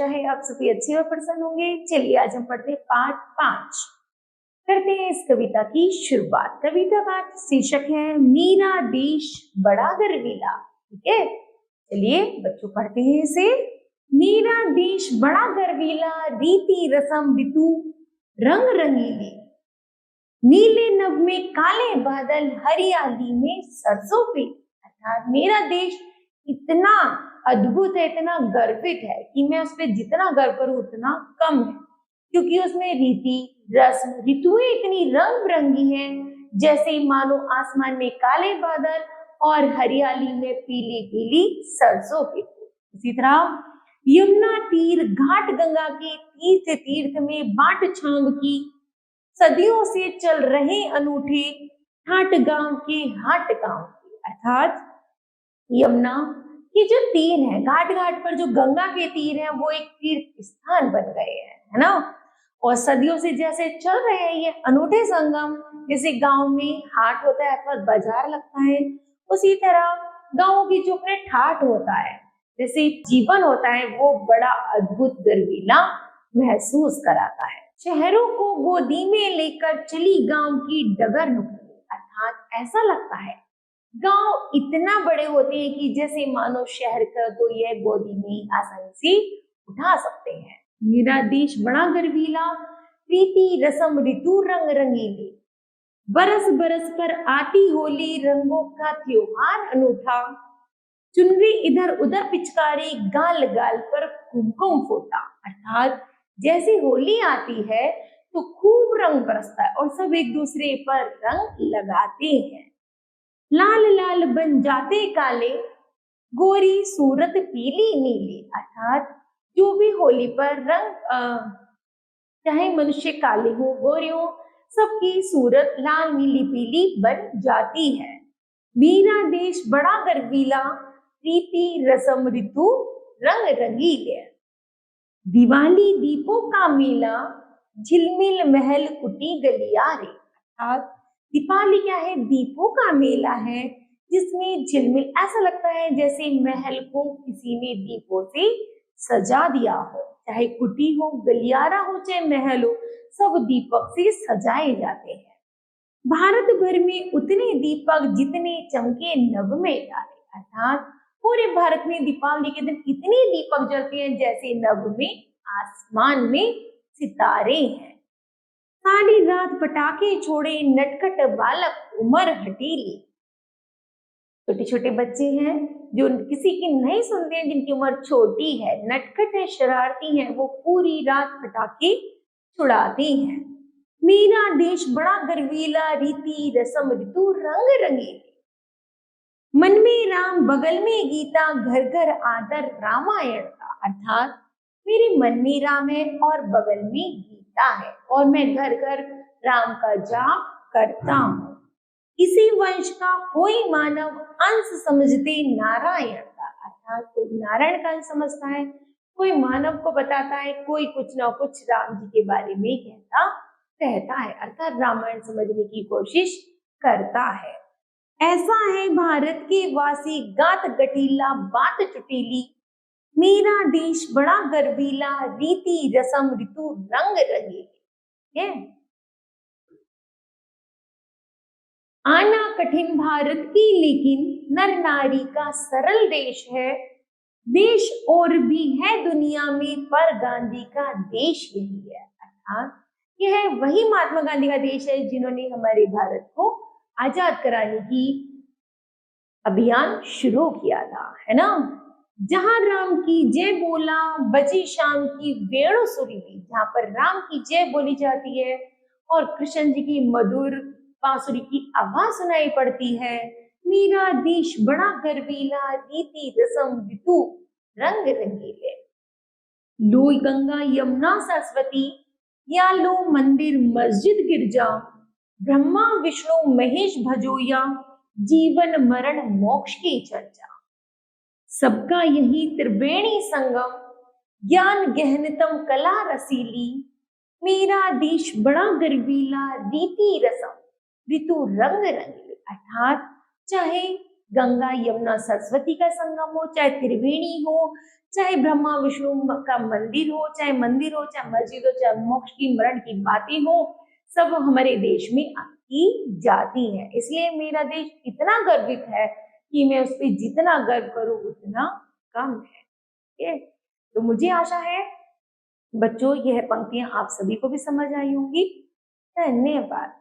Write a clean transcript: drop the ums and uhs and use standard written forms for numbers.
आशा है आप सभी अच्छे और प्रसन्न होंगे। चलिए आज हम पढ़ते हैं पाठ 5। करते हैं इस कविता की शुरुआत। कविता का शीर्षक है मेरा देश बड़ा गर्वीला। ठीक है, चलिए बच्चों पढ़ते हैं इसे। मेरा देश बड़ा गर्वीला, रीति रसम ऋतु रंग रंगीली, नीले नभ में काले बादल, हरियाली में सरसों पीली। अर्थात मेरा देश इतना अद्भुत है, इतना गर्वित है कि मैं उस पर जितना गर्व करूं उतना कम है, क्योंकि उसमें रीति रस्म ऋतुएं इतनी रंग बिरंगी हैं, जैसे मानो आसमान में काले बादल और हरियाली में पीली पीली सरसों के फूल। इसी तरह यमुना तीर घाट गंगा के तीर्थ तीर्थ में बाट छांव की, सदियों से चल रहे अनूठे ठाट गांव के हाट गांव के। अर्थात यमुना के जो तीर है, घाट घाट पर जो गंगा के तीर हैं, वो एक तीर्थ स्थान बन गए हैं, है ना। और सदियों से जैसे चल रहे हैं ये अनूठे संगम, जैसे गांव में हाट होता है अथवा बाजार लगता है, उसी तरह गांवों की जो अपने ठाट होता है, जैसे जीवन होता है, वो बड़ा अद्भुत गर्वीला महसूस कराता है। शहरों को गोदी में लेकर चली गांव की डगर नुकड़ी। अर्थात ऐसा लगता है गांव इतना बड़े होते हैं कि जैसे मानो शहर का तो यह गोदी में आसानी से उठा सकते हैं। मेरा देश बड़ा गर्वीला, रीति रसम ऋतु रंग रंगीली, बरस बरस पर आती होली, रंगों का त्योहार अनूठा, चुनरी इधर उधर पिचकारी, गाल गाल पर कुमकुम फोटा। अर्थात जैसे होली आती है तो खूब रंग बरसता है और सब एक दूसरे पर रंग लगाते हैं। लाल लाल बन जाते काले, गोरी सूरत पीली नीली। अर्थात जो भी होली पर रंग, चाहे मनुष्य काले हो गोरे हो, सबकी सूरत लाल नीली पीली बन जाती है। मेरा देश बड़ा गर्वीला, रीति रसम ऋतु रंग रंगीले, दिवाली दीपों का मेला, झिलमिल महल कुटी गलियारे। अर्थात दीपावली क्या है? दीपों का मेला है, जिसमें झिलमिल ऐसा लगता है जैसे महल को किसी ने दीपों से सजा दिया हो, चाहे कुटी हो, गलियारा हो, चाहे महल हो, सब दीपक से सजाए जाते हैं। भारत भर में उतने दीपक जितने चमके नभ में डाले। अर्थात पूरे भारत में दीपावली के दिन इतने दीपक जलते हैं जैसे नभ में आसमान में सितारे हैं। सारी रात पटाखे छोड़े नटखट बालक उमर हटीली। छोटे छोटे बच्चे हैं जो किसी की नहीं सुनते हैं, जिनकी उम्र छोटी है, नटखट है, शरारती हैं, वो पूरी रात पटाखे छुड़ाते हैं। मेरा देश बड़ा गर्वीला, रीति रसम ऋतु रंग रंगीली, मन में राम बगल में गीता, घर घर आदर रामायण का। अर्थात मेरे मन में राम है और बगल में गीता है और मैं घर घर राम का जाप करता हूँ। इसी वंश का कोई मानव अंश समझते नारायण का। अर्थात कोई नारायण का अंश समझता है, कोई मानव को बताता है, कोई कुछ ना कुछ राम जी के बारे में कहता रहता है, अर्थात रामायण समझने की कोशिश करता है। ऐसा है भारत के वासी, गात गठीला बात चुटीली, मेरा देश बड़ा गर्वीला, रीति रसम ऋतु रंग रंगीली। आना कठिन भारत की, लेकिन नर नारी का सरल देश है, देश और भी है दुनिया में पर गांधी का देश यही है। अर्थात यह वही महात्मा गांधी का देश है जिन्होंने हमारे भारत को आजाद कराने की अभियान शुरू किया था, है ना। जहां राम की जय बोला, बजी शाम की वेणु सुरीली। जहां पर राम की जय बोली जाती है और कृष्ण जी की मधुर बांसुरी की आवाज सुनाई पड़ती है। मेरा देश बड़ा गर्वीला, रीति रसम ऋतु रंग रंगीले, लो गंगा यमुना सरस्वती, या लो मंदिर मस्जिद गिरजा, ब्रह्मा विष्णु महेश भजोया, जीवन मरण मोक्ष की चर्चा। सबका यही त्रिवेणी संगम, ज्ञान गहनतम कला रसीली, मेरा देश बड़ा गर्वीला, रीति रसम ऋतु रंग रंगीले। अर्थात चाहे गंगा यमुना सरस्वती का संगम हो, चाहे त्रिवेणी हो, चाहे ब्रह्मा विष्णु का मंदिर हो, चाहे मंदिर हो, चाहे मस्जिद हो, चाहे मोक्ष की मरण की बातें हो, सब हमारे देश में की जाती है। इसलिए मेरा देश इतना गर्वित है कि मैं उस पर जितना गर्व करूं उतना कम है। ठीक है, तो मुझे आशा है बच्चों यह पंक्तियां आप सभी को भी समझ आई होंगी। धन्यवाद।